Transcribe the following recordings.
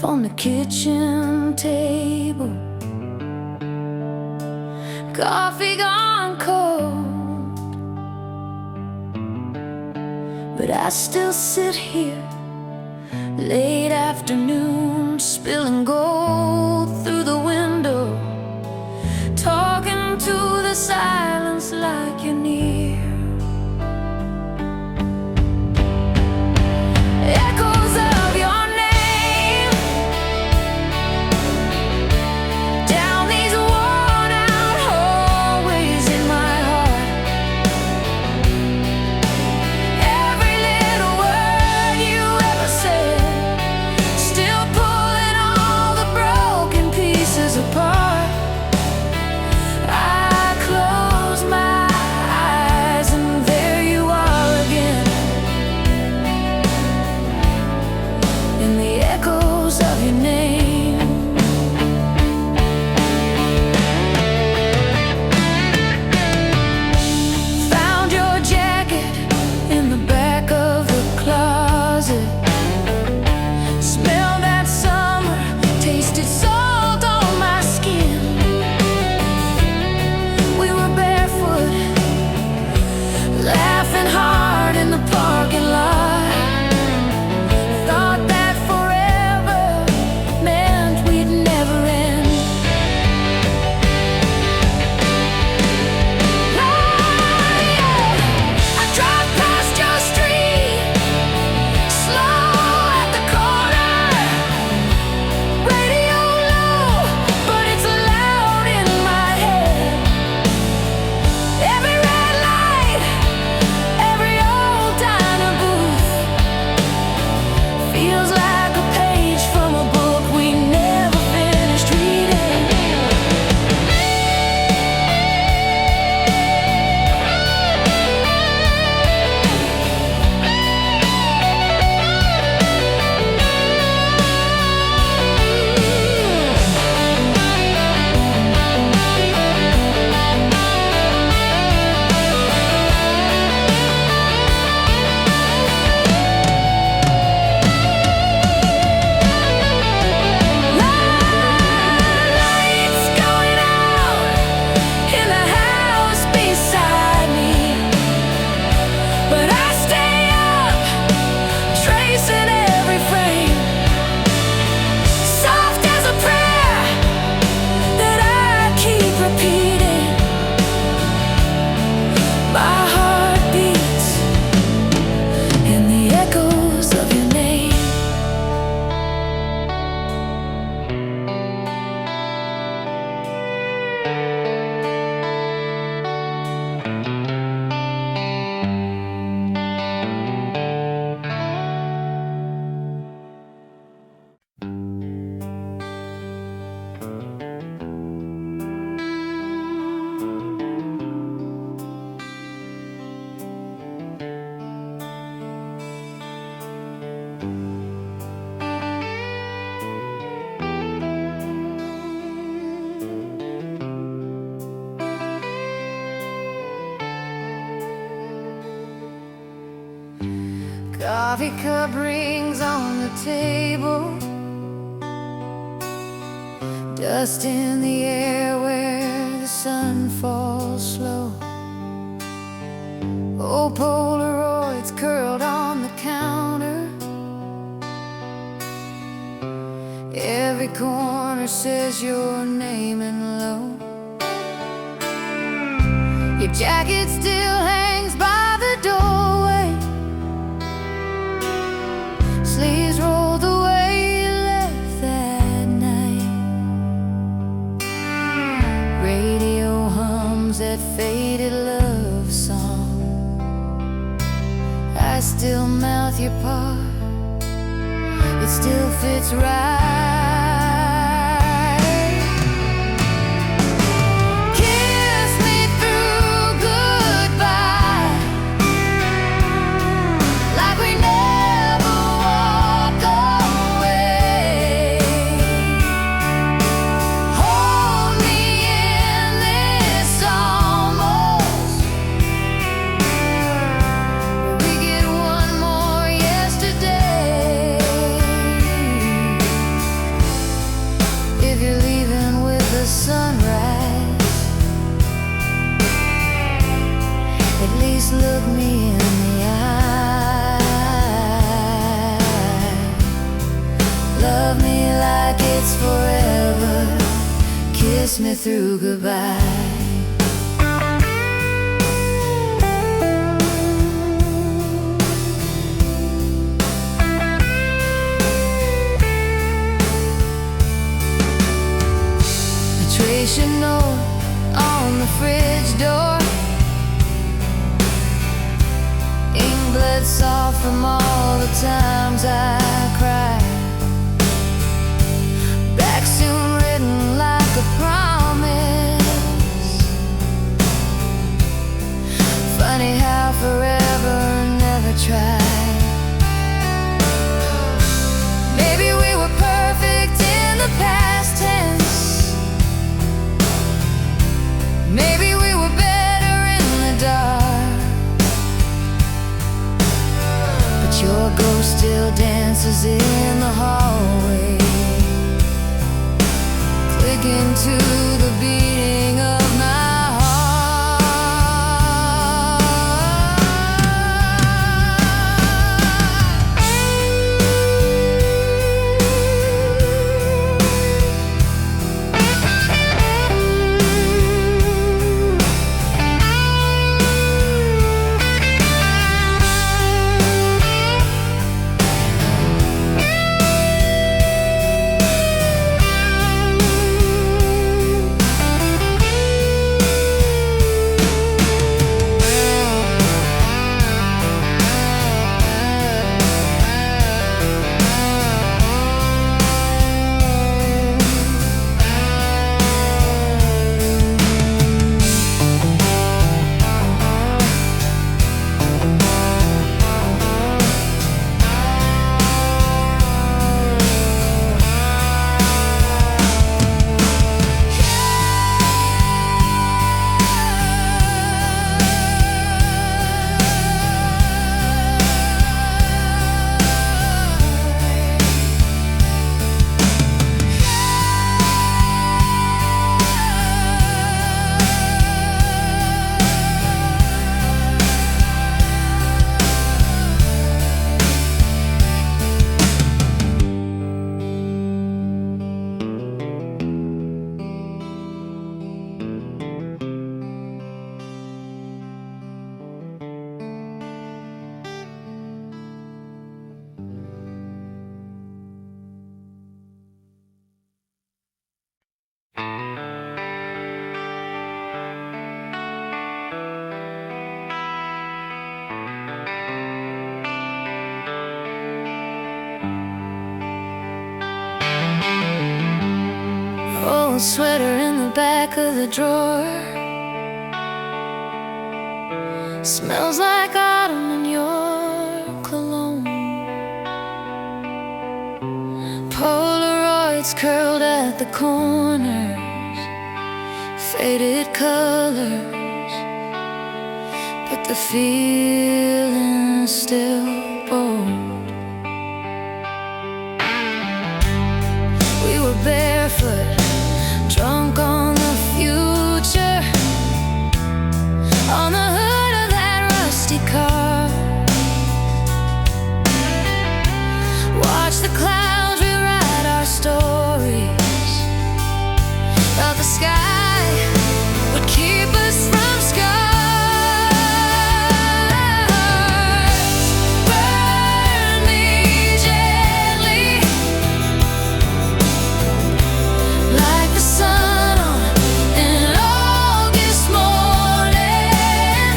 on the kitchen table, coffee gone cold, but I still sit here late afternoon, spilling gold through the window, talking to the silence like you're near. Echoes of your name down these worn out hallways in my heart. Every little word you ever said, still pulling all the broken pieces apart. I close my eyes and there you are again, in the echoes of your name. Found your jacket in the back of the closet, smelled that summer, tasted salt on my skin. We were barefoot, laughing hard in the parking lot. Thought that forever meant we'd never end. I drive past your street, slow at the corner, radio low, but it's loud in my head. Every red light, every old diner booth feels like a page from a book we never finished reading. Lights going out in the house beside me, but I stay up, tracing every frame, soft as a prayer that I keep repeating. My heart beats in the echoes of your name. Coffee cup rings on the table, dust in the air where the sun falls slow. Old Polaroids curled on the counter, every corner says your name in low. Your jacket still hangs by the doorway, sleeves rolled the way you left that night. Radio hums that faded love song, I still mouth your part, it still fits right. Kiss me through goodbye, like we never walk away. Hold me in this almost, we get one more yesterday. like it's forever. Kiss me through goodbye. Trace your note on the fridge door, ink bled soft from all the times I cried. Back soon written like a promise. Funny how forever never tried. Maybe we were perfect in the past tense. Maybe we were better in the dark, but your ghost still dances in the hallway, clicking to the beating of my old sweater in the back of the drawer. Smells like autumn in your cologne. Polaroids curled at the corners, faded colors, but the feeling's still bold. We were barefoot, drunk on the future, on the hood of that rusty car. Watch the clouds rewrite our stories. Thought the sky would keep us from scars. Burn me gently, like the sun on an August morning.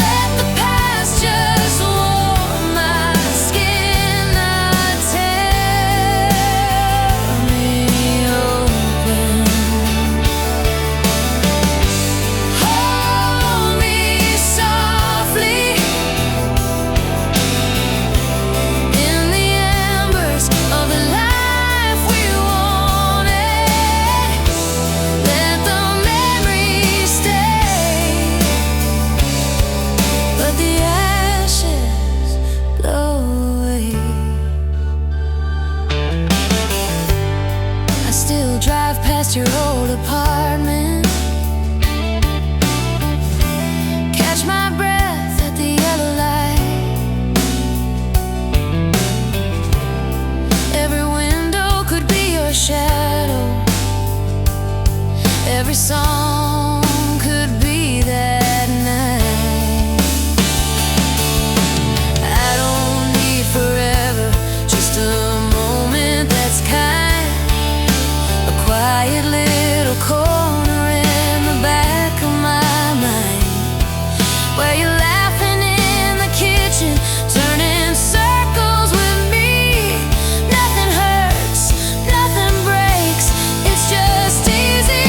Let the past just warm my skin, not tear me open. Hold me softly in the embers of the life we wanted. Let the memories stay, but the ashes blow away. I still drive past your old apartment, catch my breath at the yellow light. Every window could be a every song could be that night. I don't need forever, just a moment that's kind. A quiet little corner in the back of my mind, where you're laughing in the kitchen, turning circles with me. Nothing hurts, nothing breaks, it's just easy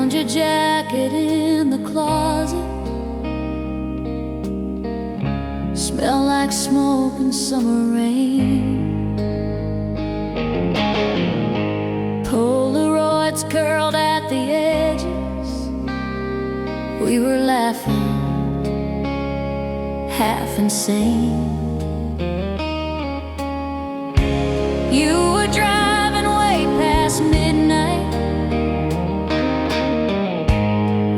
to jacket in the closet, smell like smoke and summer rain. Polaroids curled at the edges, we were laughing, half insane. You were driving way past midnight,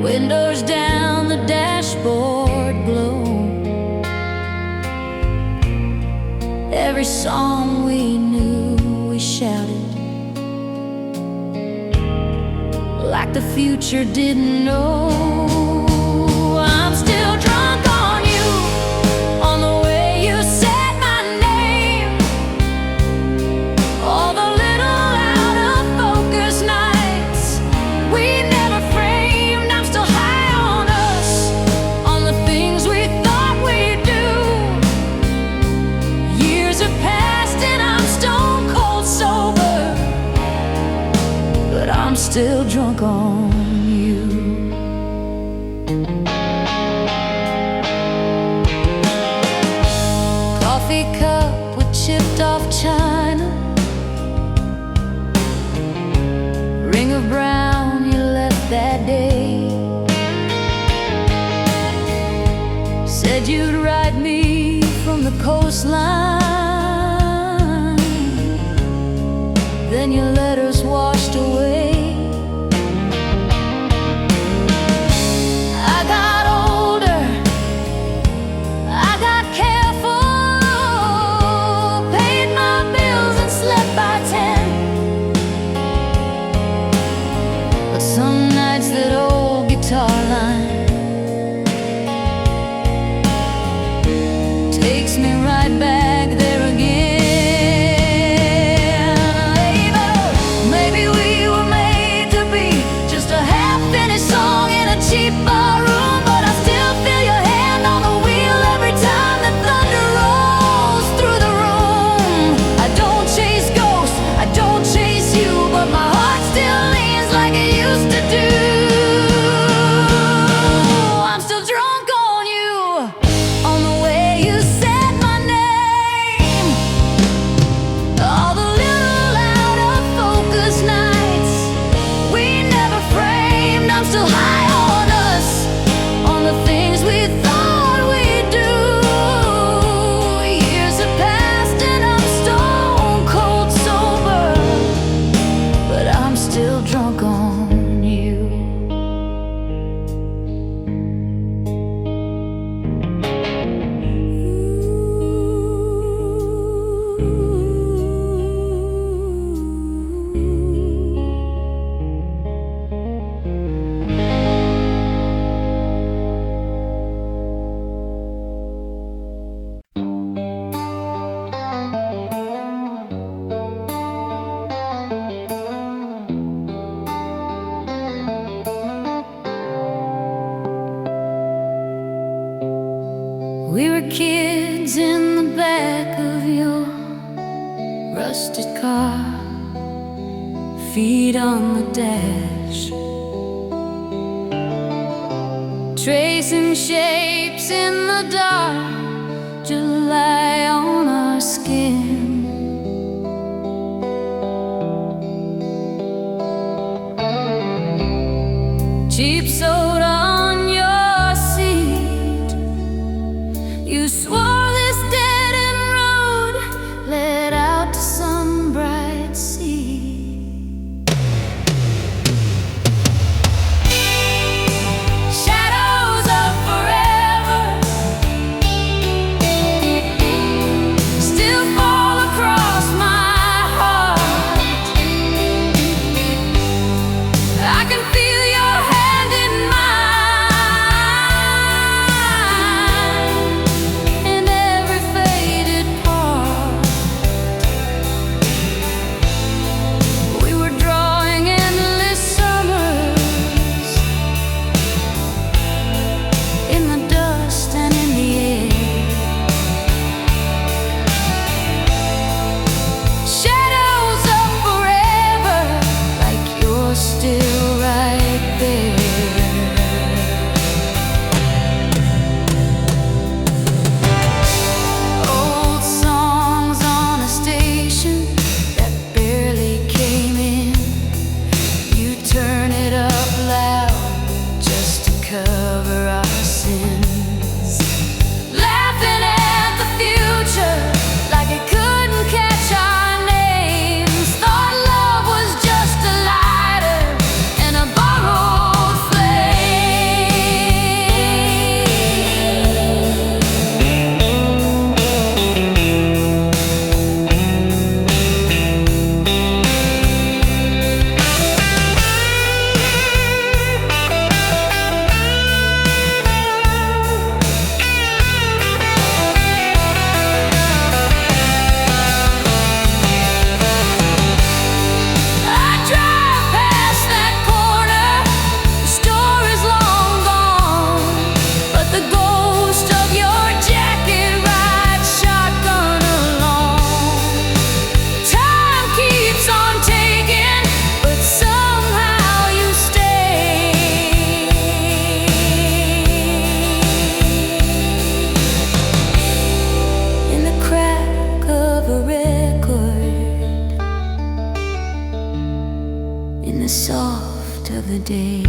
windows down, the dashboard glow. Every song we knew, we shouted like the future didn't know. I'm still drunk on you, on the way you said my name. All the little out of focus nights we never framed. I'm still high on us, on the things we thought we'd do. Years have passed and I'm stone cold sober, but I'm still drunk on you. Coffee cup with chipped off china, ring of brown you left that day. Said you'd write me from the coastline, then your letters washed away. I got older, I got careful, paid my bills and slept by 10. But some nights that old guitar line takes me right back there again. Maybe we were made to be just a half-finished song in a cheap bar room, but I still feel your hand on the wheel every time the thunder rolls through the room. I don't chase ghosts, I don't chase you, but my heart still leans like it used to do. I'm still drunk on you, on the way you said my name. All the little out of focus nights we never framed. I'm still high on us, on the things we thought we'd do. Years have passed and I'm stone cold sober, but I'm still drunk on you. We were kids in the back of your rusted car, feet on the dash, tracing shapes in the dark, July on our skin. Cheap soda on your seat. You swore this dead-end road led out to some bright sea. Shadows of forever still fall across my heart. I can feel your hand in mine, in every faded part. We were drawing endless summers in the dust and in the air. Shadows of forever, like you're still right there. Old songs on a station that barely came in. You turn it up loud just to cover our sins. Laughing at the future like it couldn't catch our names. Thought love was just a lighter and a borrowed I drive past that corner. The store is long gone, but the ghost of your jacket rides shotgun along. Time keeps on taking, but somehow you stay. In the crack of a record, in the soft of the day.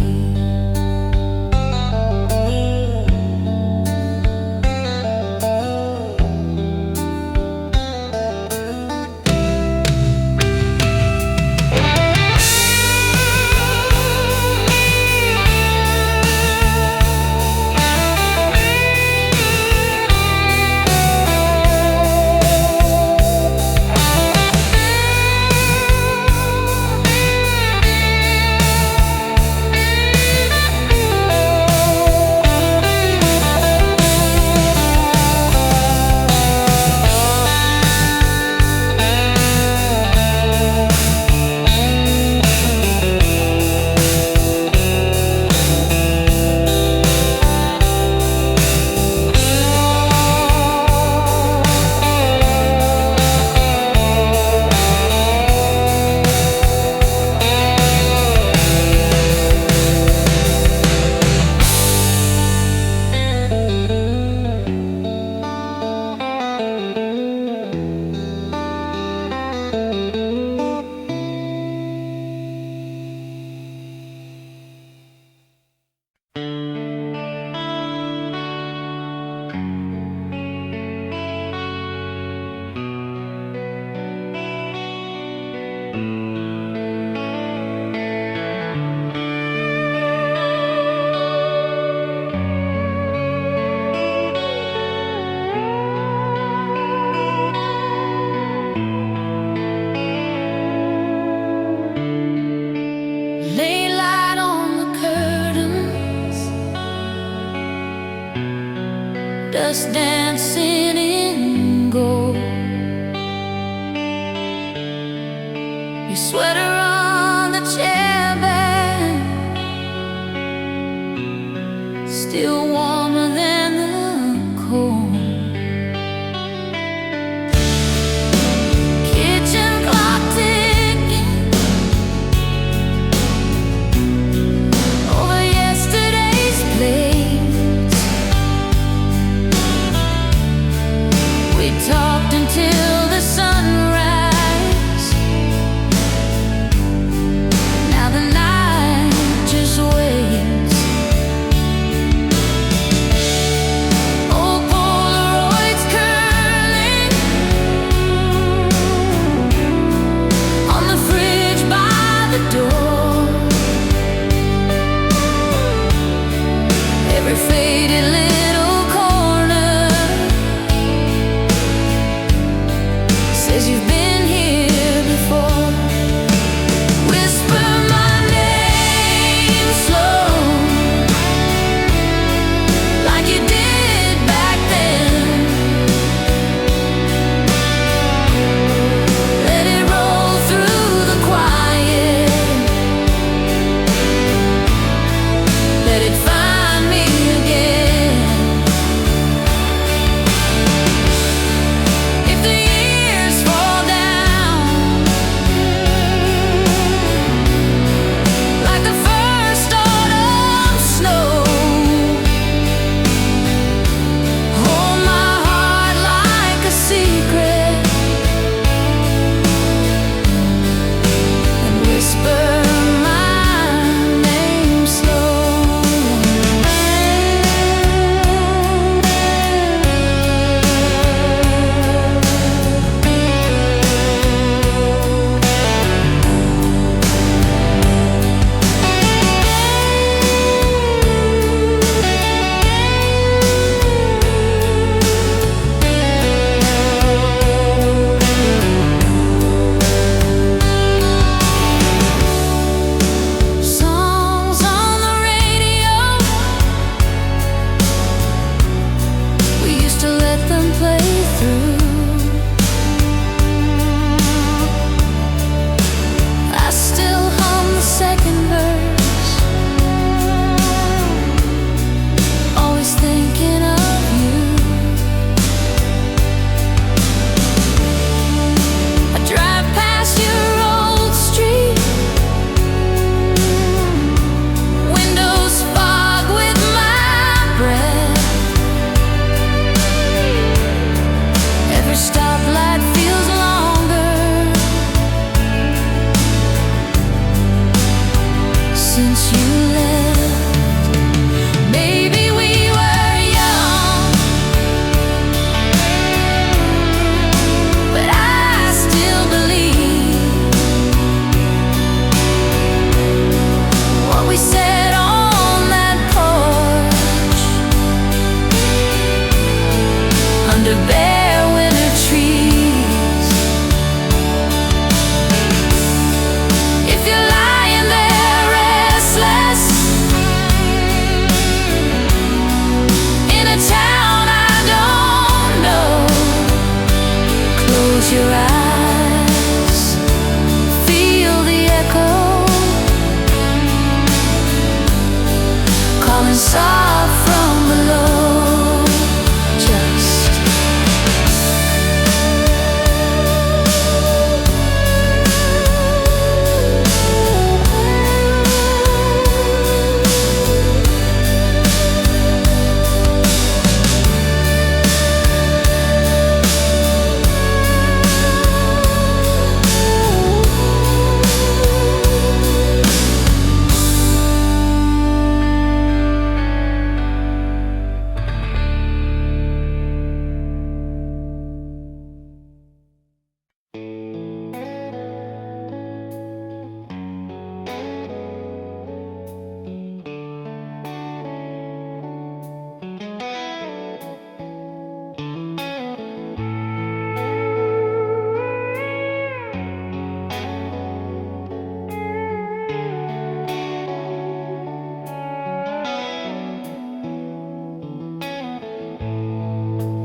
Lay light on the curtains, dust dancing in gold. Your sweater on the chair back, still warmer than the cold. soft from below. Just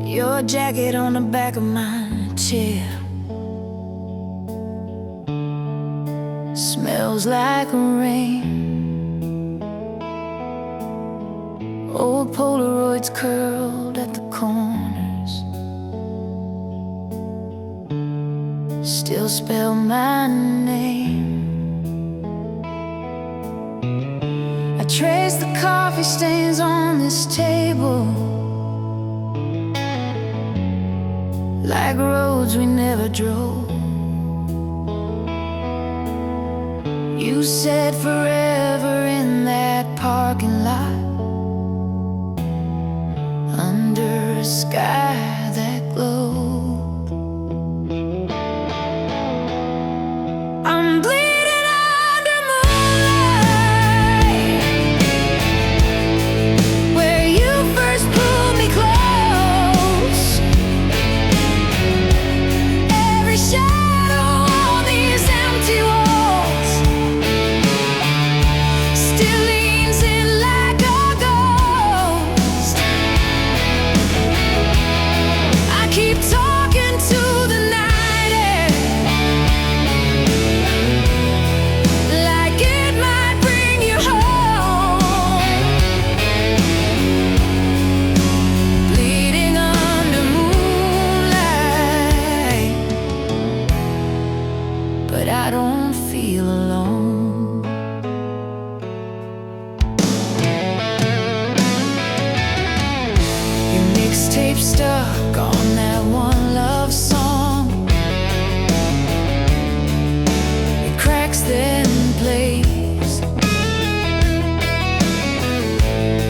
your jacket on the back of my chair smells like rain. Old Polaroids curled at the corners still spell my name. I trace the coffee stains on this table like roads we never drove. You said forever in that parking lot under a sky that glowed. I'm bleeding under moonlight, where you first pulled me close. Shadow on these empty walls still leans in like a ghost. I keep talking to the night air like it might bring you home. Bleeding under moonlight, but I don't feel alone. Your mixtape stuck on that one love song. It cracks then plays.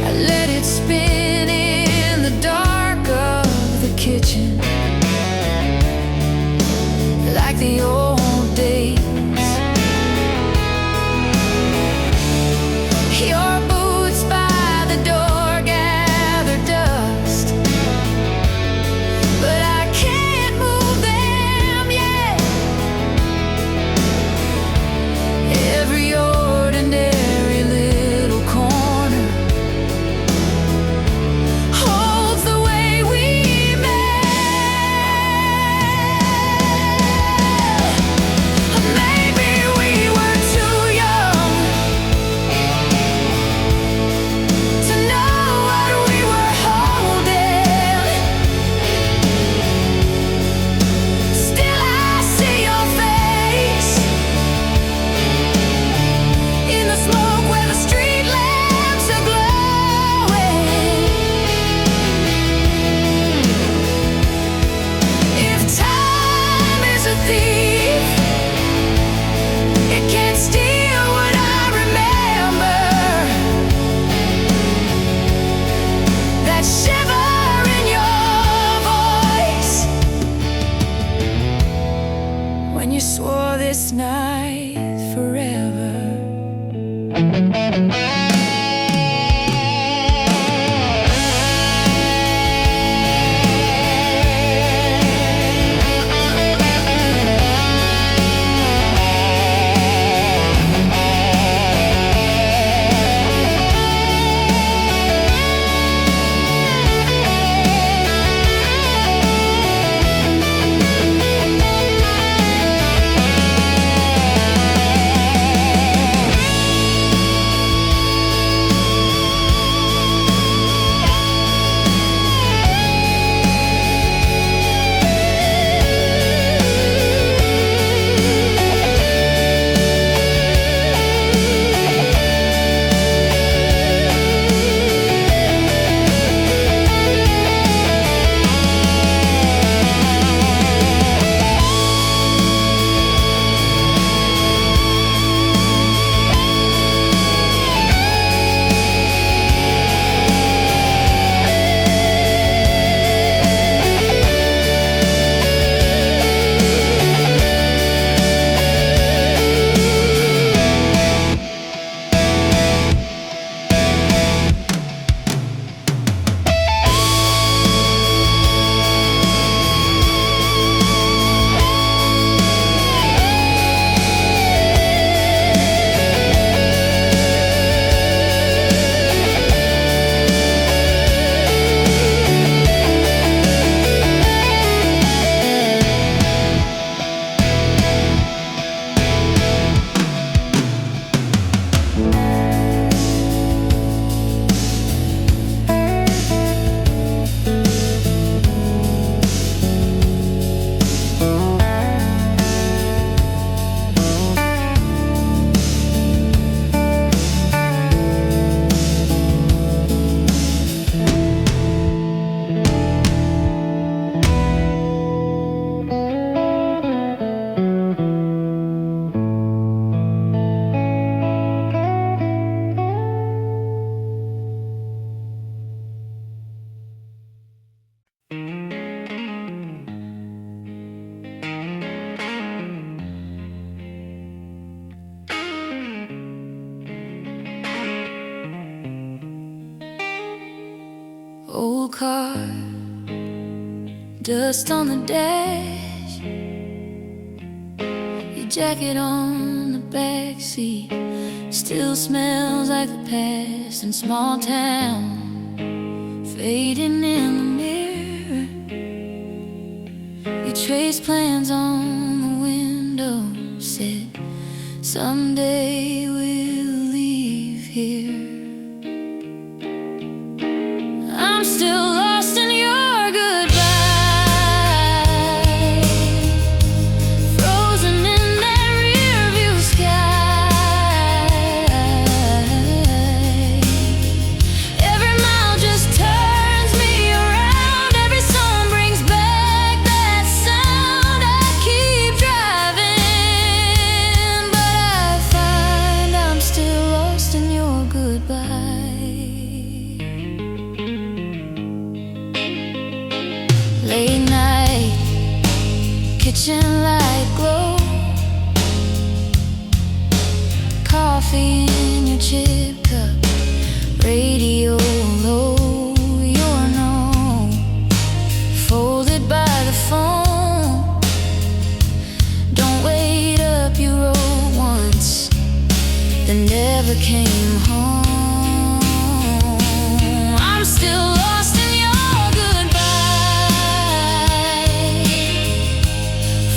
I let it spin in the dark of the kitchen like the old days. Your boots by the door gather dust, but Old car, dust on the dash, your jacket on the back seat still smells like the past in small town, fading in the mirror. Your trace plans on the windowsill. Someday we'll leave here. I'm still lost in your goodbye, frozen in that rearview sky. Every mile just turns me around, every song brings back that sound. I keep driving, but I find I'm still lost in your goodbye. Late night, kitchen light glow, coffee in your chip cup, radio low, you're no folded by the phone. Don't wait up, you wrote once, then never came home. I'm still lost in your goodbye,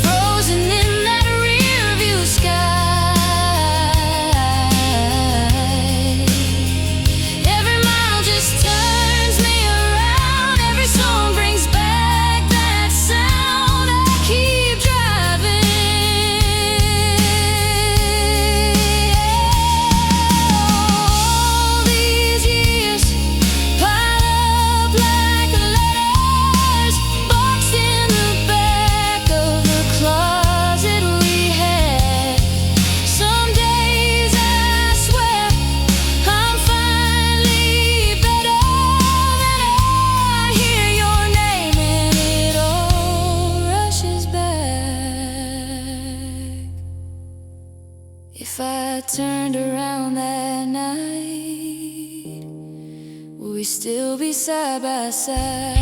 frozen in that rearview sky. Every mile just turns me around, every song brings back that sound. I keep driving. All these years pile up like letters, boxed in the back of the closet we had. Some days I swear I'm finally better, then I hear your name and it all rushes back. If I turned around that night, would we still be side by side?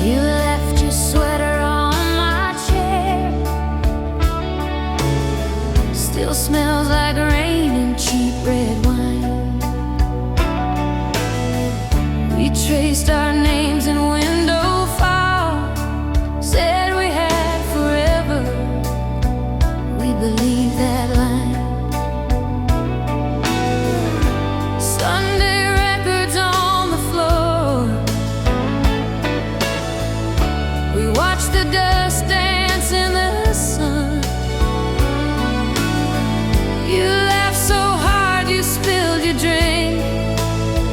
You left your sweater on my chair, still smells like rain and cheap red wine. We traced our names in window file, said we had forever, we believed that line. Sunday records on the floor, we watched the dust dance in the sun. You laughed so hard you spilled your drink,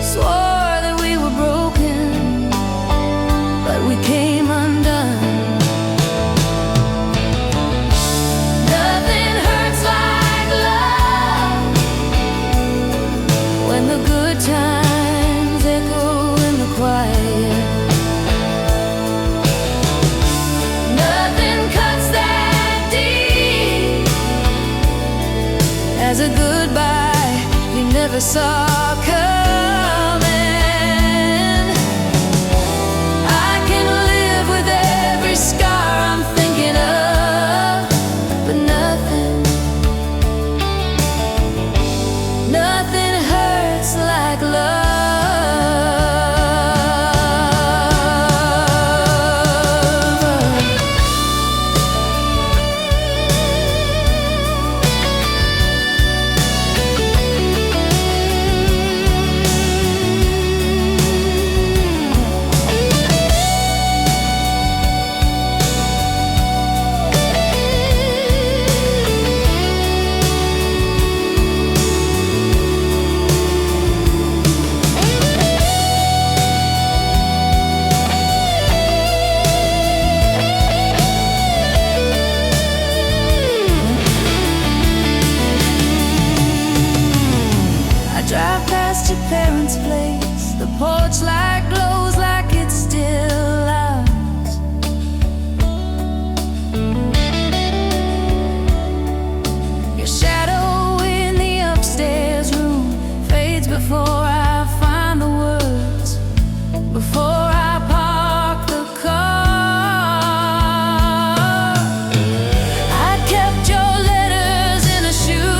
swore that we were broken. saw coming. I can live with every scar I'm thinking of, but nothing hurts like love. Drive past your parents' place. The porch light glows like it's still ours. Your shadow in the upstairs room fades before I find the words, before I park the car. I kept your letters in a shoebox,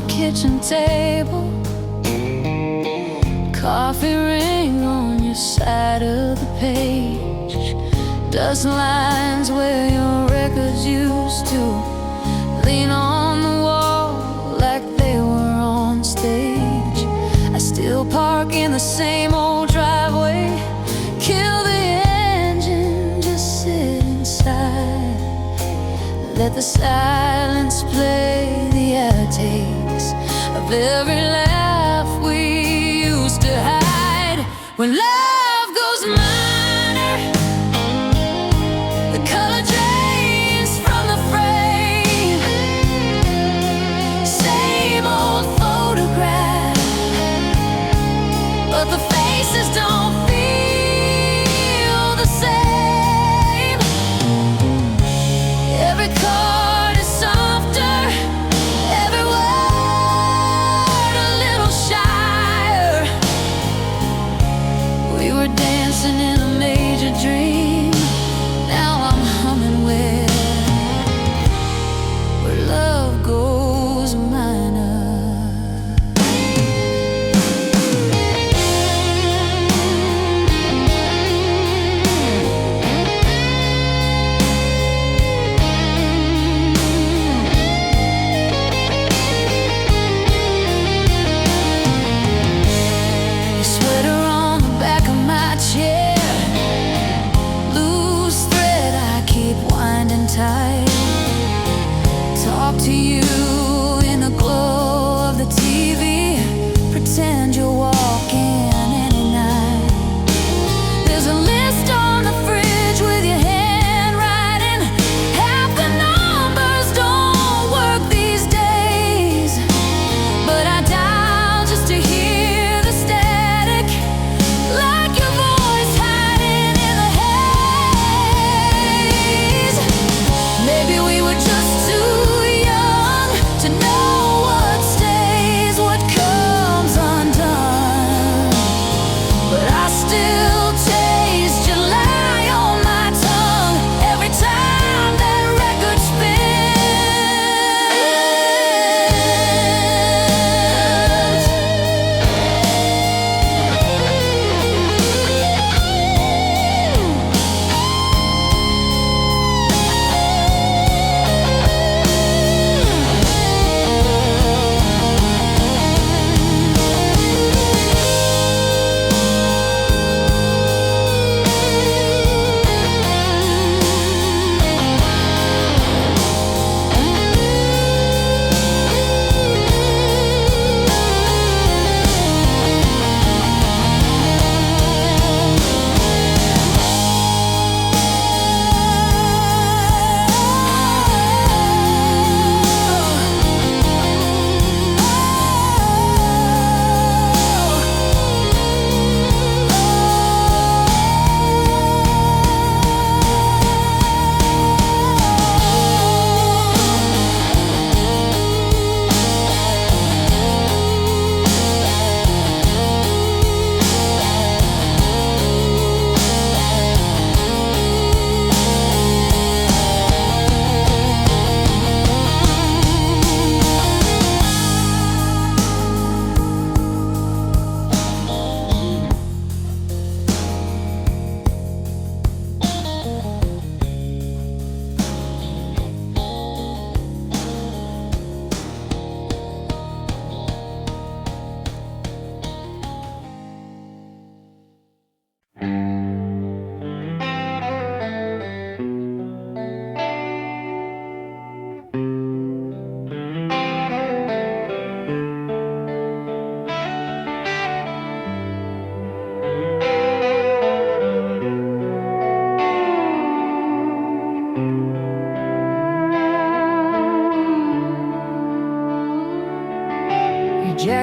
kitchen table, coffee ring on your side of the page, dust lines where your records used to lean on the wall like they were on stage. I still park in the same old driveway, kill the engine, just sit inside, let the silence play the outtakes of every laugh we used to hide. When love goes minor, the color drains from the frame, same old photograph, but the faces don't feel the same. Every chord is softer, every word a little shyer. We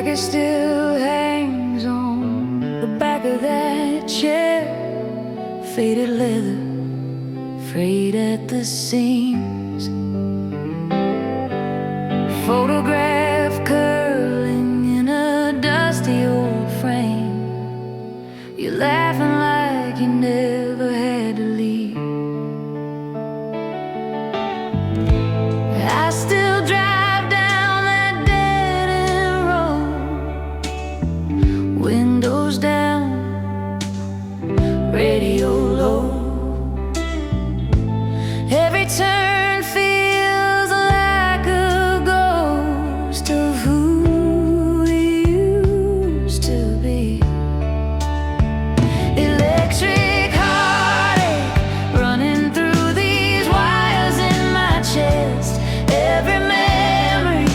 jacket still hangs on the back of that chair. Faded leather, frayed at the seams. Photograph curling in a dusty old frame. You're laughing like you never had to leave. I still drive down that dead-end road, windows down, radio low. Every turn feels like a ghost of who we used to be. Electric heartache running through these wires in my chest. Every memory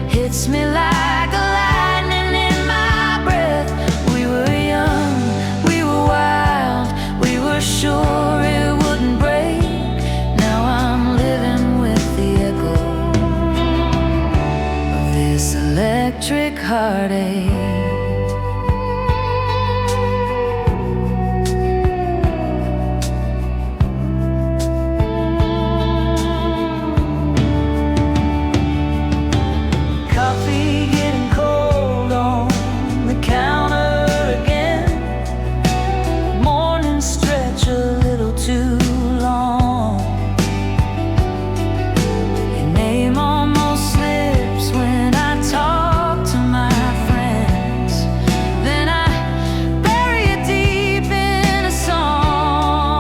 hits me like a lightning in my breath. We were young, we were wild, we were sure it wouldn't break. Now I'm living with the echo of this electric heartache. Coffee getting cold on the counter again. Morning stretch a little too long. Your name almost slips when I talk to my friends. Then I bury it deep in a song.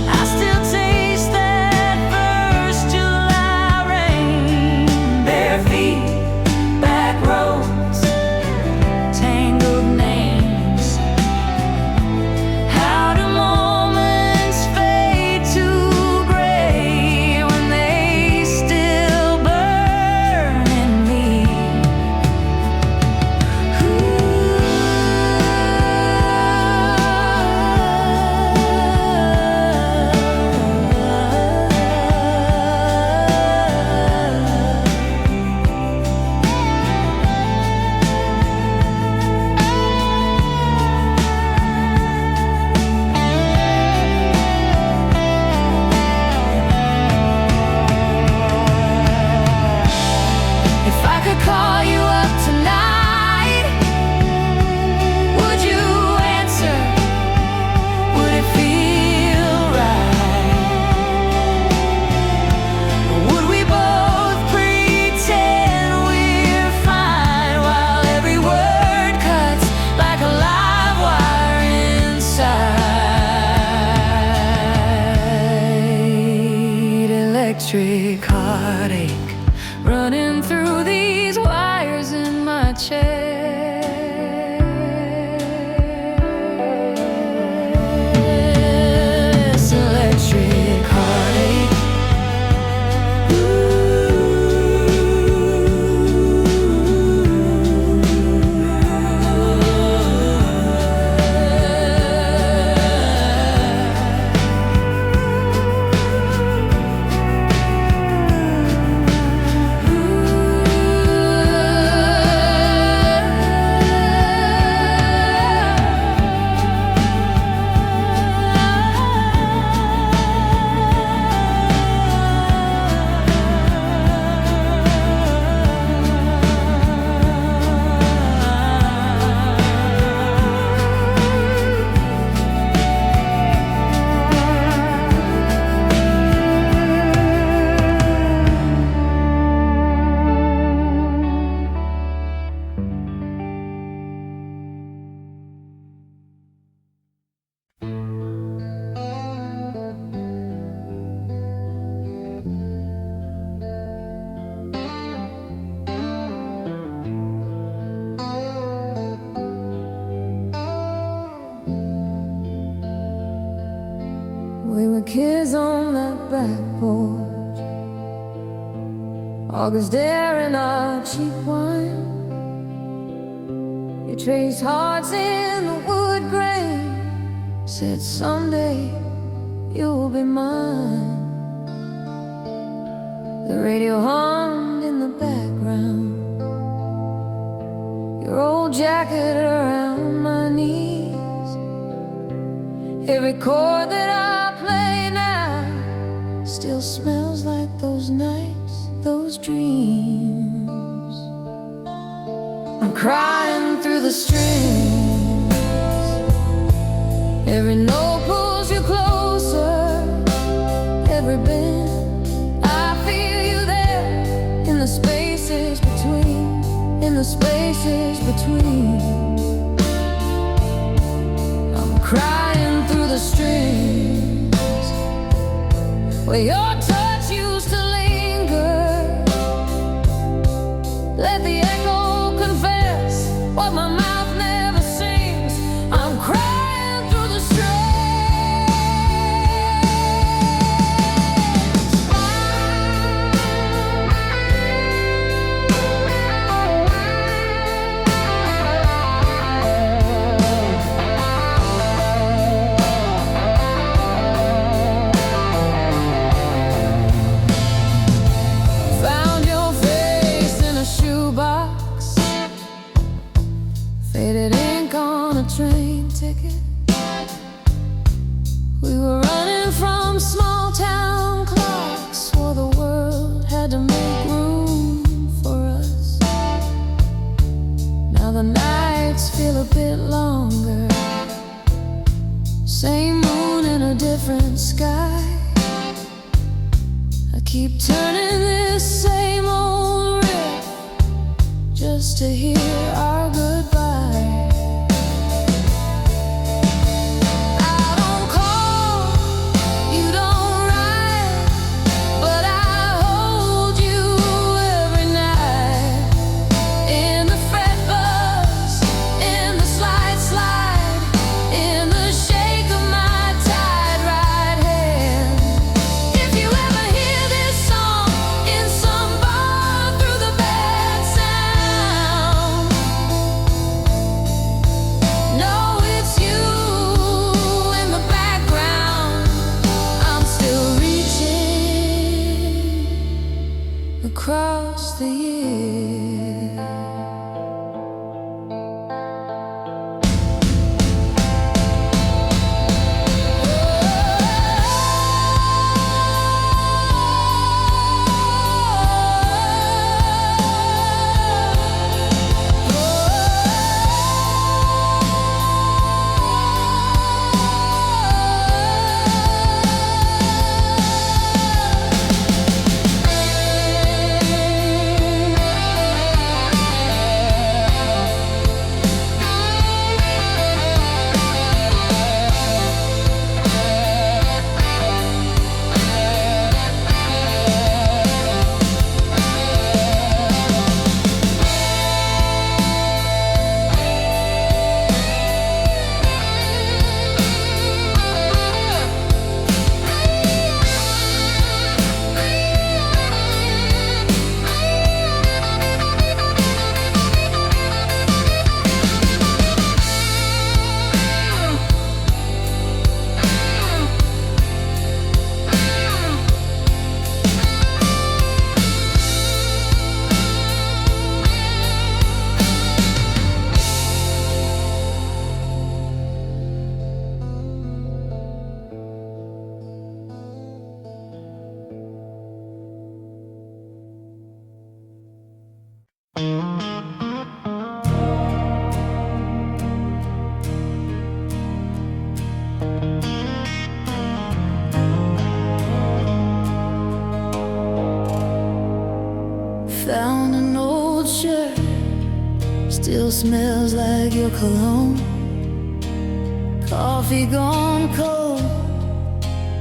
I still taste that first July rain. Bare feet, back roads, tangled names. How do moments fade to gray when they still burn in me? If I could call you up tonight, would you answer? Would it feel right? Or would we both pretend we're fine while every word cuts like a live wire inside? Electric heartache running through these wires in my chest. Electric heartache. We were kids on that back porch, August air and our cheap wine. You traced hearts in the wood grain, said someday you'll be mine. The radio hummed in the background. around, your old jacket around my knees. Every chord that I play now still smells like those nights, those dreams. I'm crying through the strings. Every note pulls you closer. Every bend, I feel you there. In the spaces between, in the spaces between. I'm crying through the strings, where your touch used to linger. Let the echo confess what my mouth never sings. I'm crying through the strings. Found your face in a shoebox, faded ink on a train ticket. We were running from small town clocks, swore the world had to make room for us. Now the nights feel a bit longer, same moon in a different sky. I keep turning this same old riff just to hear our goodbye. I don't call, you don't write, but I hold you every night. In the fret buzz, in the slide slide, in the shake of my tied right hand. If you ever hear this song in some bar through the bad sound, know it's you in the background. I'm still reaching across the years. Found an old shirt, still smells like your cologne. Coffee gone cold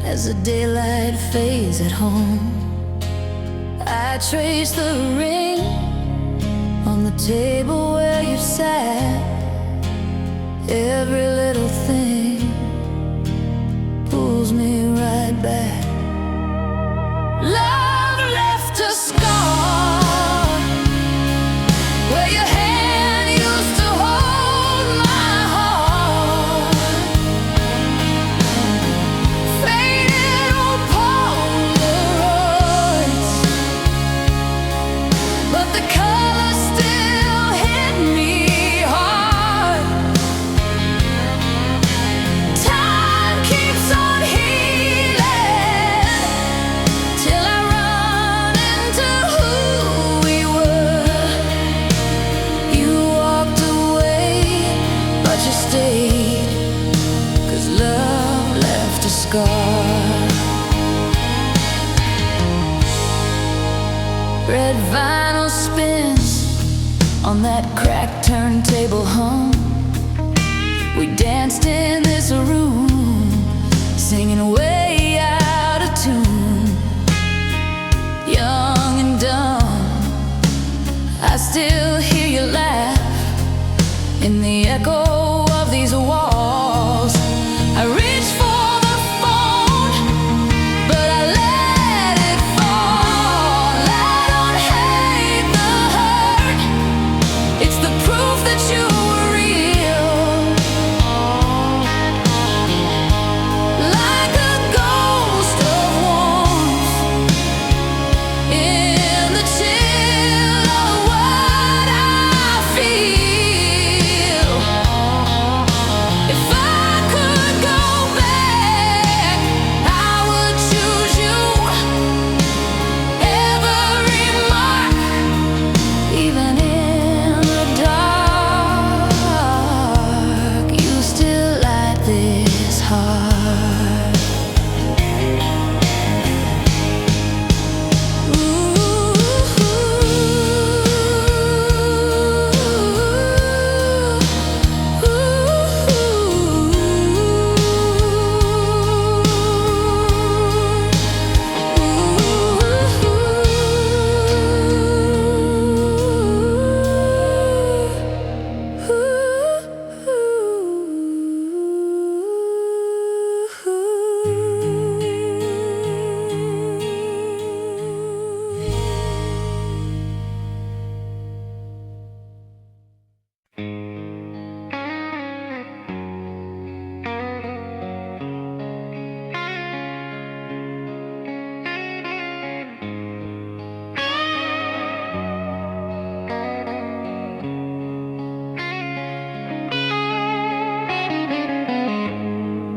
as the daylight fades at home. I trace the ring on the table where you sat. Every little thing pulls me right back. Love left a scar where your hand used to hold my heart. Faded old Polaroids, but the color on that cracked turntable hum. We danced in this room, singing way out of tune, young and dumb. I still hear you laugh in the echo of these walls. I reach for the phone, but I let it fall. I don't hate the hurt, it's the proof that you were real. Like a ghost of warmth in the chill of what I feel. If I could go back, I would choose you. Every mark, even in the dark, you still light this heart.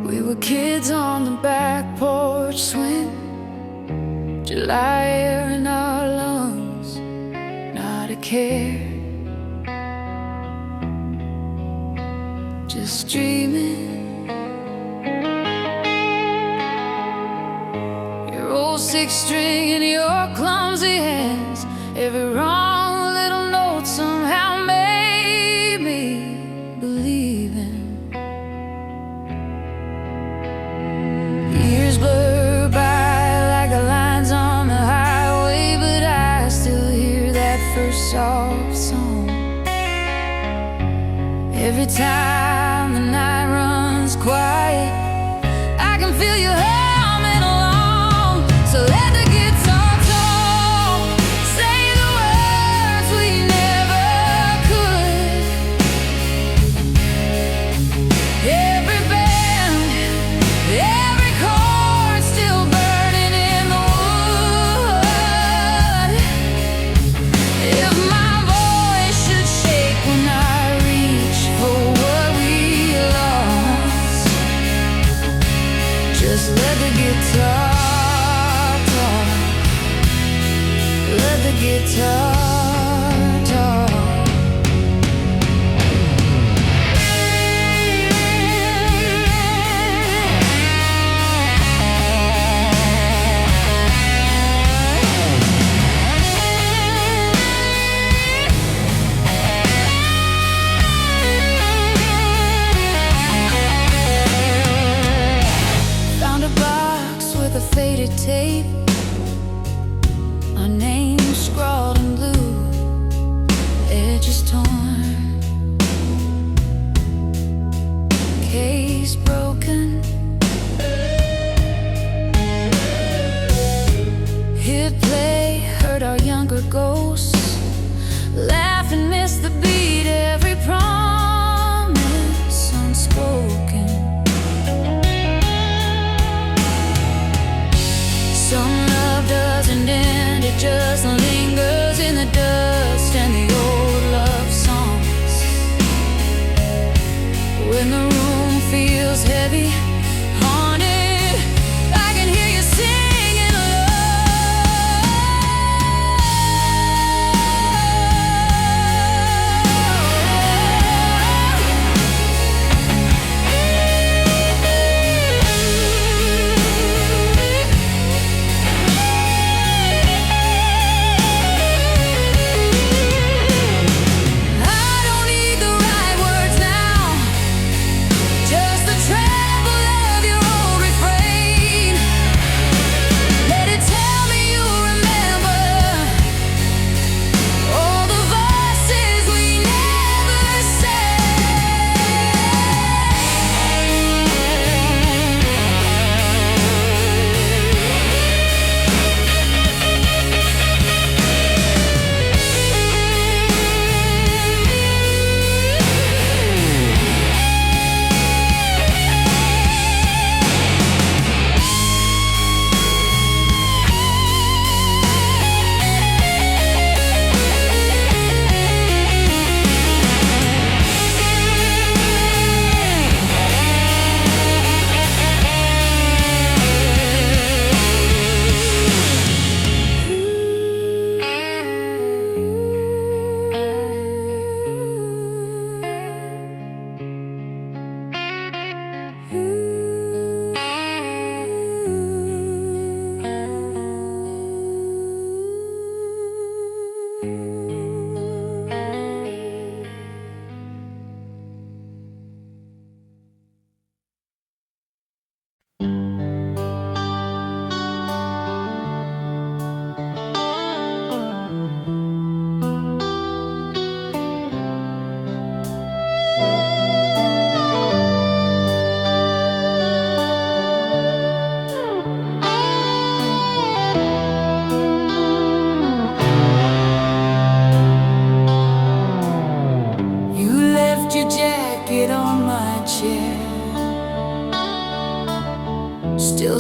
We were kids on the back porch swing, July air in our lungs, not a care, just dreaming. Your old six string in your clumsy hands, every wrong little note somehow made me believe in. Years blur by like the lines on the highway, but I still hear that first soft song. Every time the night runs quiet, I can feel you humming along. So let the guitar talk, say the words we never could. Every band, every chord still burning in the wood. If my voice should shake when I reach for what we lost, just let the guitar talk. Let the guitar talk. Found a box with a faded tape, our name scrawled in blue, edges torn, case broken. Hit play, heard our younger ghosts laugh and miss the beat, every promise unspoken. Some love doesn't end, it just lingers in the dust and the old love songs. When the room feels heavy,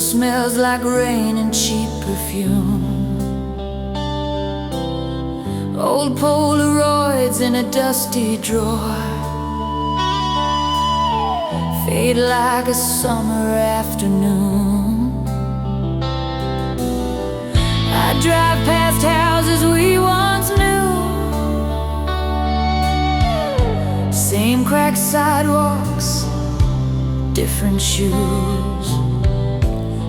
smells like rain and cheap perfume. Old Polaroids in a dusty drawer fade like a summer afternoon. I drive past houses we once knew, same cracked sidewalks, different shoes.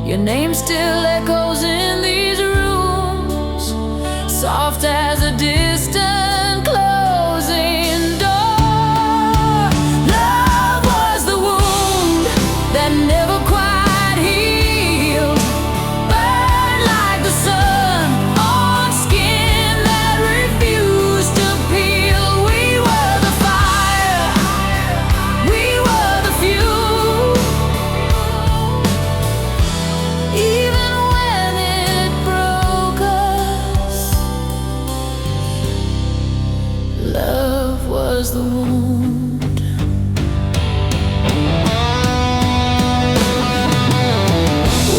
Your name still echoes in these rooms, soft as a distant closing door. Love was the wound that never quite healed, burned like the sun on skin that refused to peel. We were the fire, we were the fuel. Even when it broke us, love was the wound.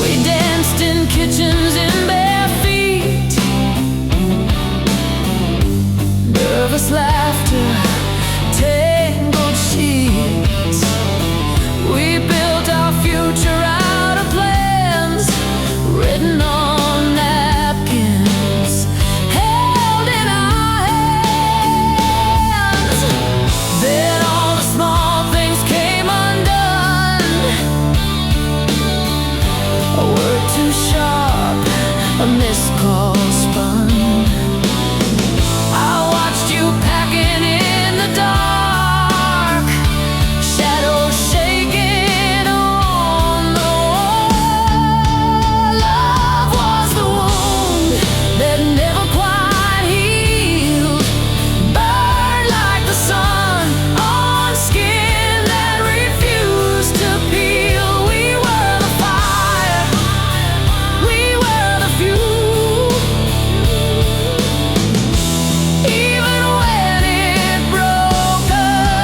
We danced in kitchens in bare feet, nervous laughter, tangled sheets. We built our future out of plans written on napkins, held in our hands. Then all the small things came undone. A word too sharp, a missed call spun. I watched you packing in the dark, shadows shaking on the wall. Love was the wound that never quite healed, burned like the sun on skin that refused to peel. We were the fire, we were the fuel. Even when it broke us,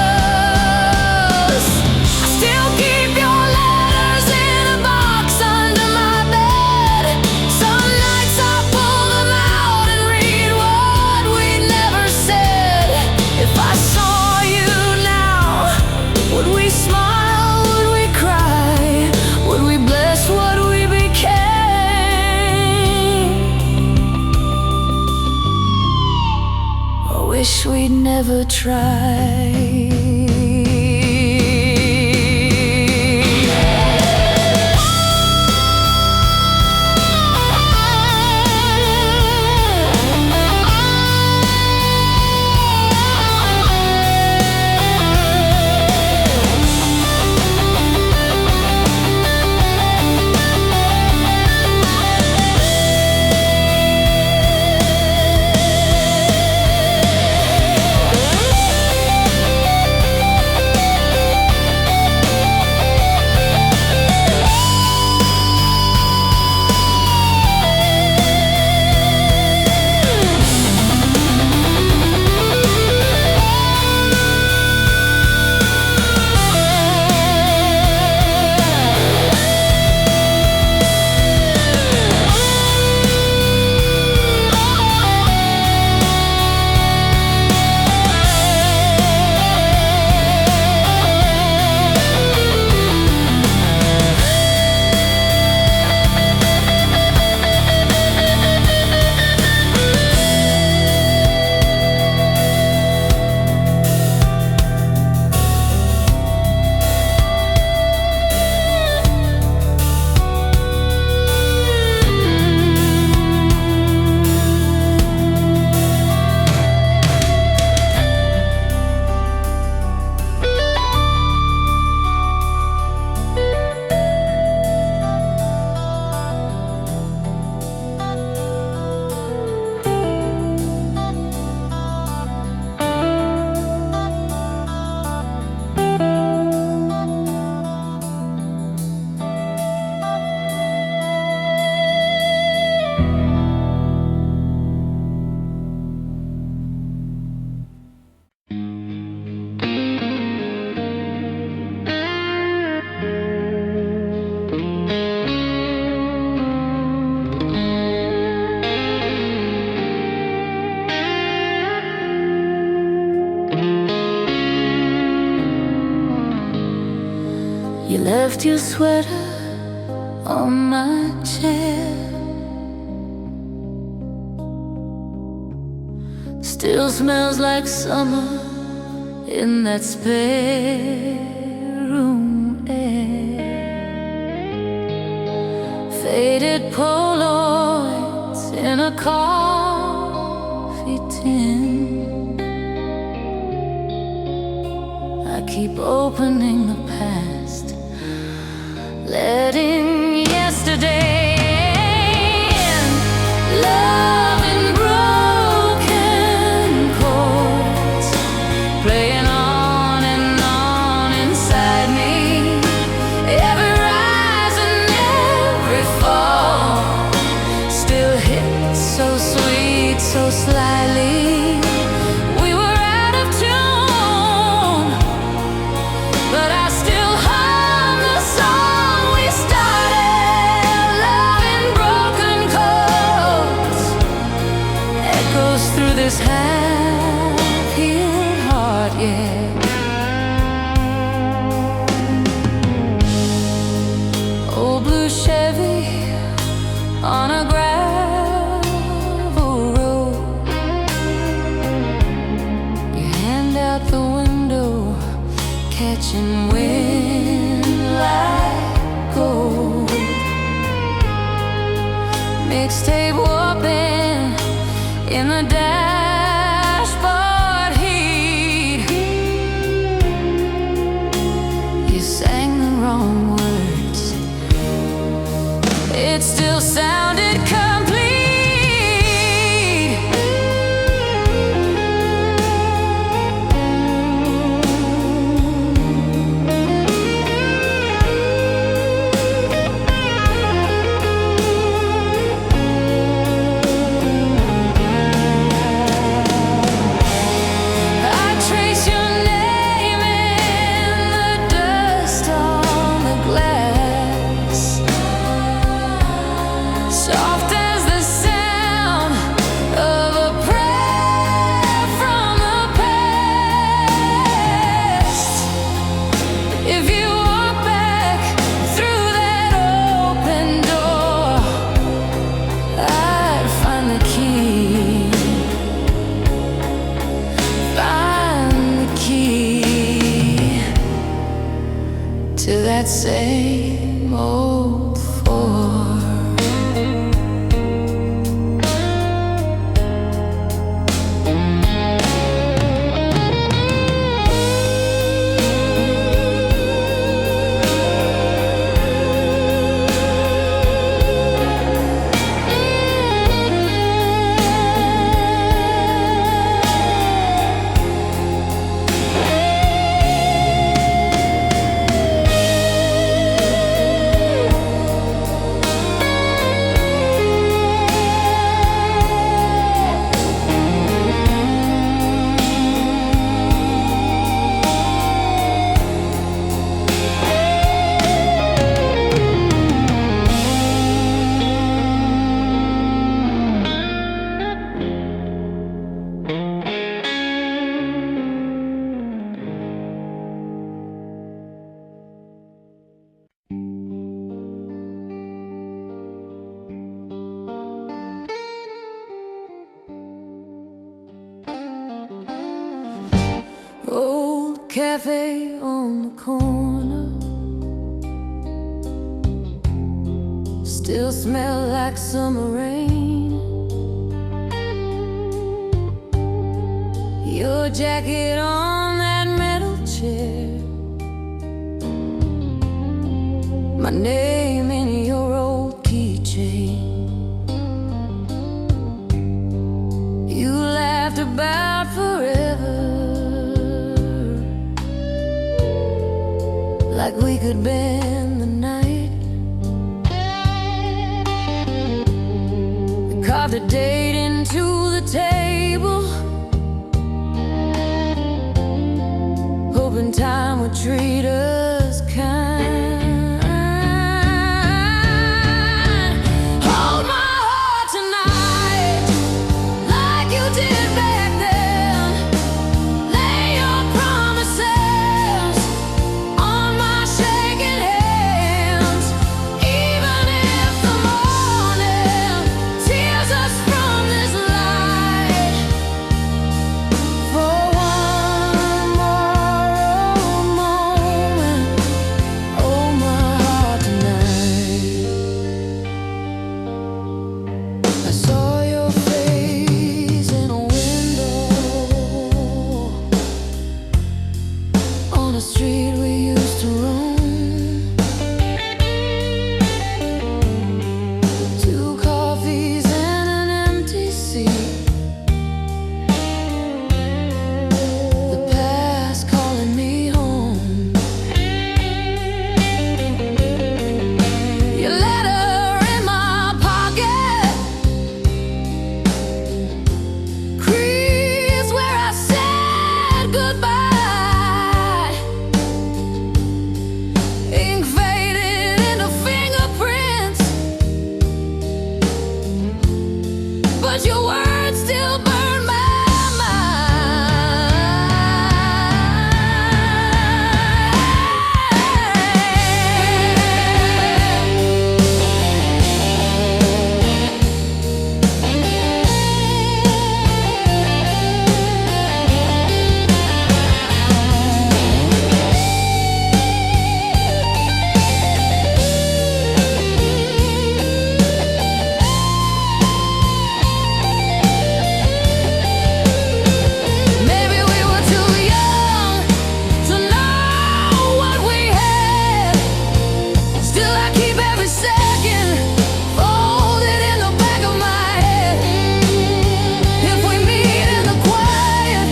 I still keep your letters in a box under my bed. Some nights I pull them out and read what we never said. If I saw you now, would we smile, would we cry, would we bless what we became? I wish we'd never tried. You left your sweater on my chair. Still smells like summer in that spare room air. Faded Polaroids in a coffee tin. I keep opening the past, letting yesterday in. Love in broken chords, playing on and on inside me. Every rise and every fall still hits so sweet, so slyly. We were out of tune, but I still hum the song we started. Love in broken chords echoes through this half-healed heart, yeah. Old blue Chevy on a gravel road. Your hand out the window, catching wind like gold. Mixtape warping in the dashboard heat. You sang the wrong words, it still sounded complete. I trace your name in the dust on the glass, soft as the sound of a prayer from the past. If you walk back through that open door, I'd find the key, find the key to that same old Ford. Old cafe on the corner still smell like summer rain. Your jacket on that metal chair, my name in your old keychain. You laughed about forever, like we could bend the night. We carved a date into the table, hoping time would treat us kind. Hold my heart tonight, like you did back then. Lay your promises on my shaking head. the street we used to roam. Two coffees and an empty seat. The past calling me home. Your letter in my pocket. Crease where I said goodbye. Ink faded into fingerprints, but your words still burn my Maybe we were too young to know what we had. Still I keep every second folded in the back of my head. If we meet in the quiet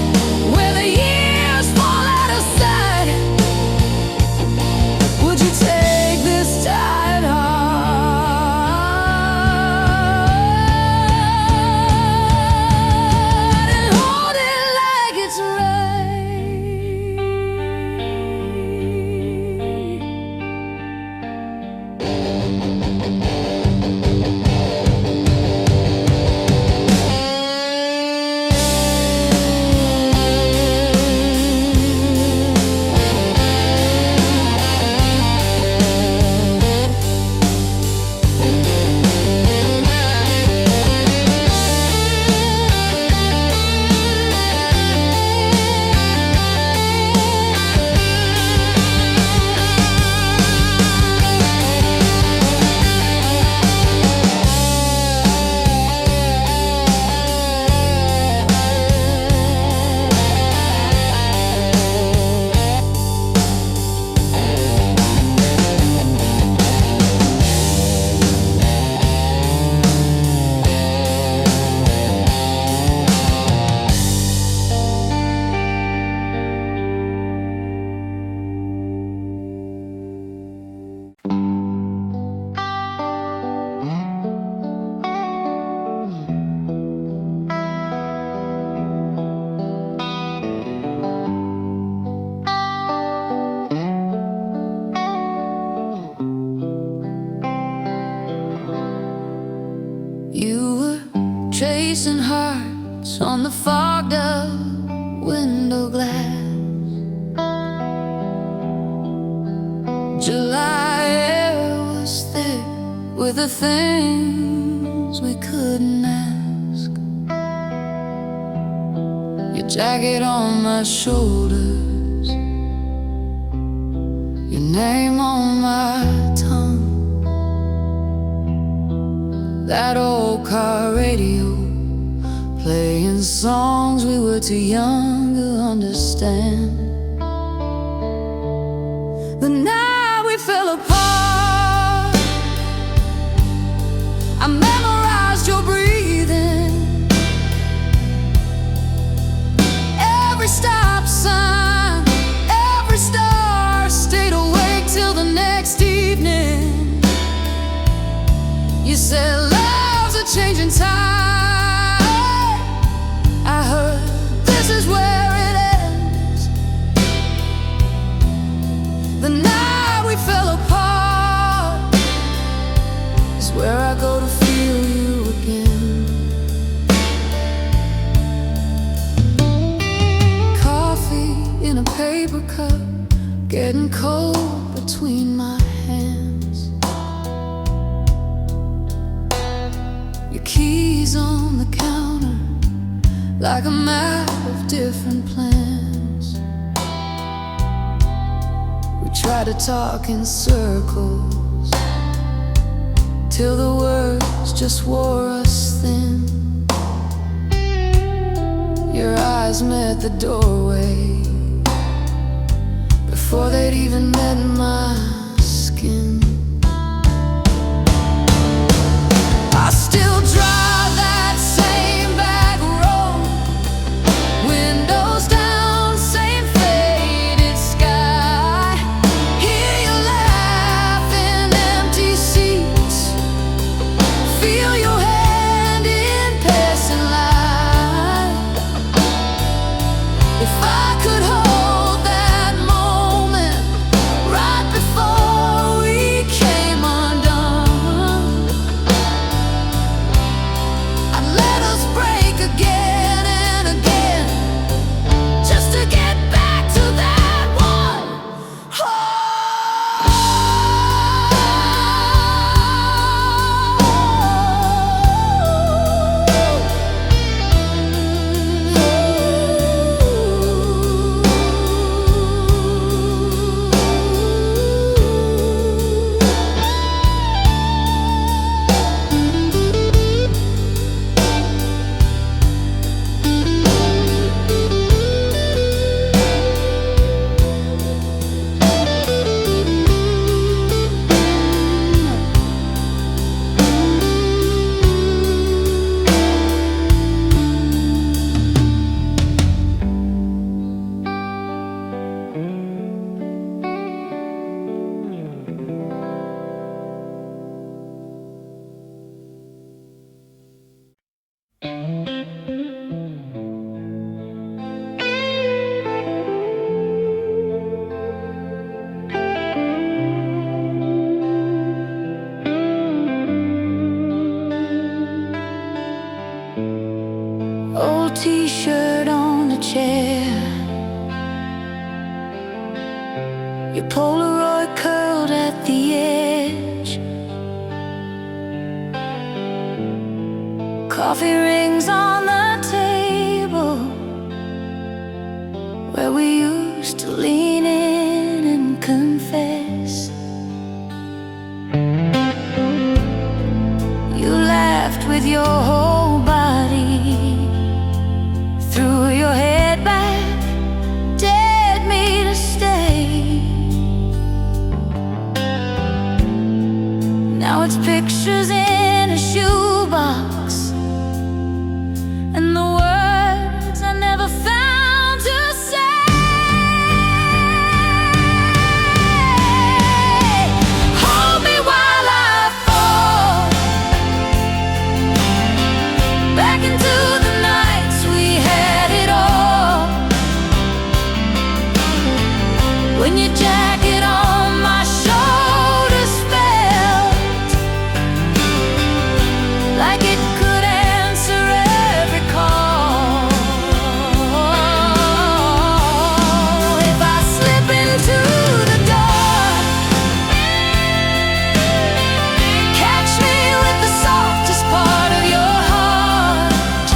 where the years fall out of sight, would you take this tired heart and hold it like it's right? You were tracing hearts on the fogged up window glass. July air was thick with the things we couldn't ask. Your jacket on my shoulders, your name on my tongue. That old car radio playing songs we were too young to understand. The night we fell apart, I memorized your breathing. Every stop sign, every star, stayed awake till the next evening. You said love's a changing tide. I heard this is where it ends. The night we fell apart is where I go to feel you again. Coffee in a paper cup, getting cold between my hands. Your keys on the counter, like a map of different plans. We try to talk in circles till the words just wore us thin. Your eyes met the doorway it even met my skin. I still drive that same back road, windows down, same faded sky. Hear you laugh in empty seats, feel your hand in passing light. If I could hold that moment right before we came undone, I'd let us break again and again, just to get back to that one. Old t-shirt on a chair, your Polaroid curled at the edge, coffee rings on the table where we used to lean in and confess. You laughed with your whole body, threw your head back, dared me to stay. Now it's pictures in a shoebox, and the words I never found to say. Hold me while I fall back into the nights we had it all. When your jacket on my shoulders felt like it could answer every call. If I slip into the dark, catch me with the softest part of your heart,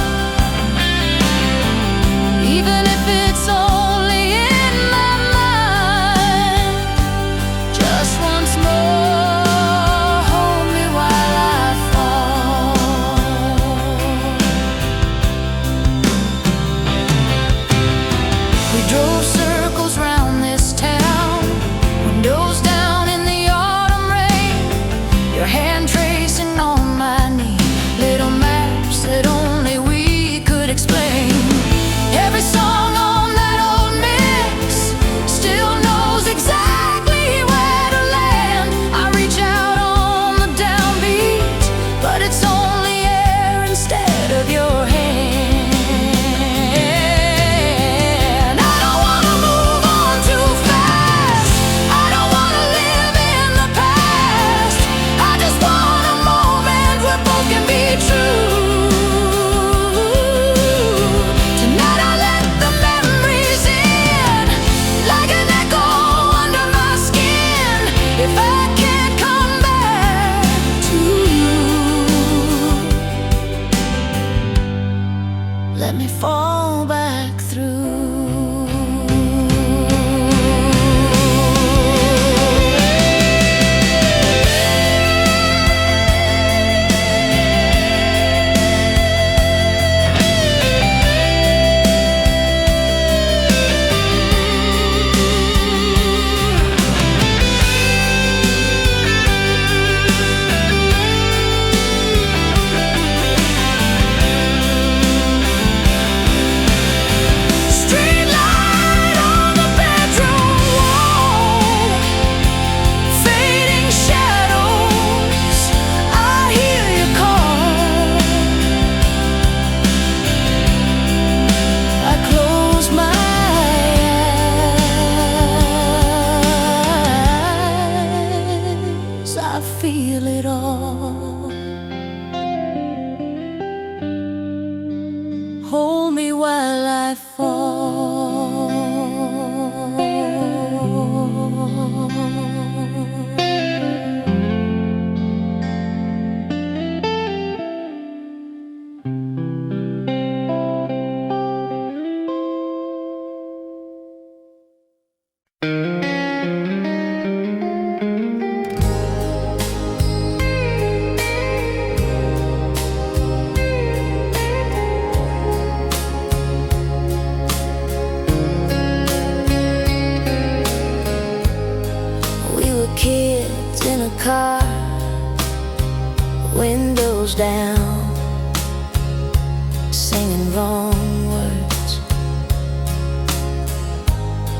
even if it's only in my mind.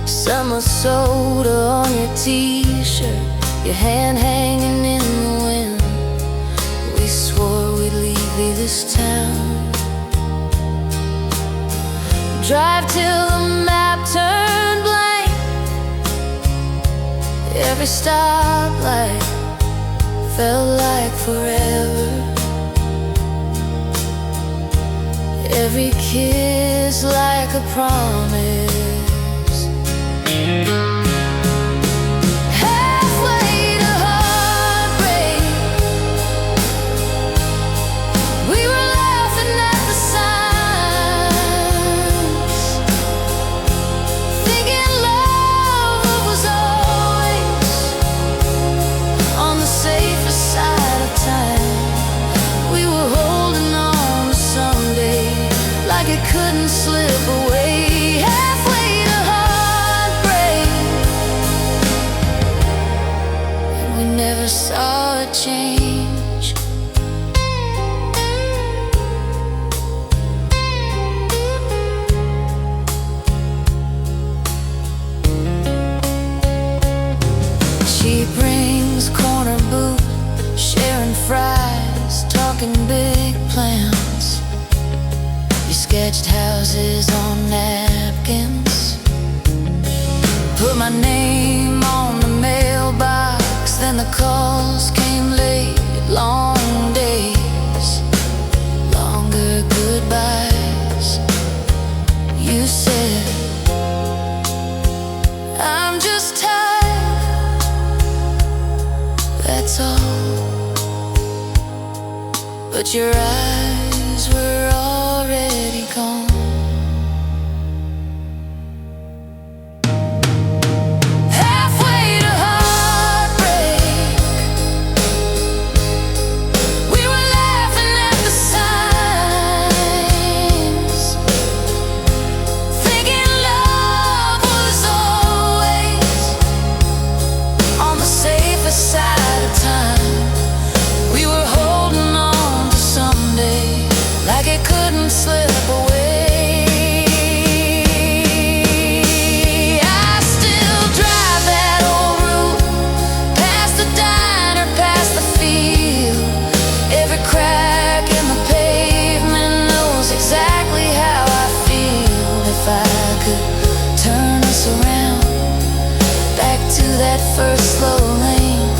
Summer soda on your t-shirt, your hand hanging in the wind. We swore we'd leave this town, drive till the map turned blank. Every stoplight felt like forever. Every kiss like a promise. Halfway to heartbreak, we were laughing at the signs, thinking love was always on the safer side of time. We were holding on to someday like it couldn't slip away. Halfway to heartbreak, and we never saw it change. Cheap rings, corner booth, sharing fries, talking big plans. You sketched houses on napkins, put my name on the mailbox. Then the calls came late, long days, longer goodbyes. You said, I'm just tired, that's all. But your eyes were already gone. Halfway to heartbreak, we were laughing at the signs, thinking love was always on the safer side of time. We were holding on to someday like it couldn't slip away. I still drive that old route, past the diner, past the field. Every crack in the pavement knows exactly how I feel. If I could turn us around, back to that first slow lane,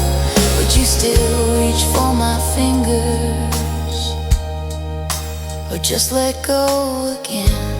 would you still reach for my fingers, or just let go again?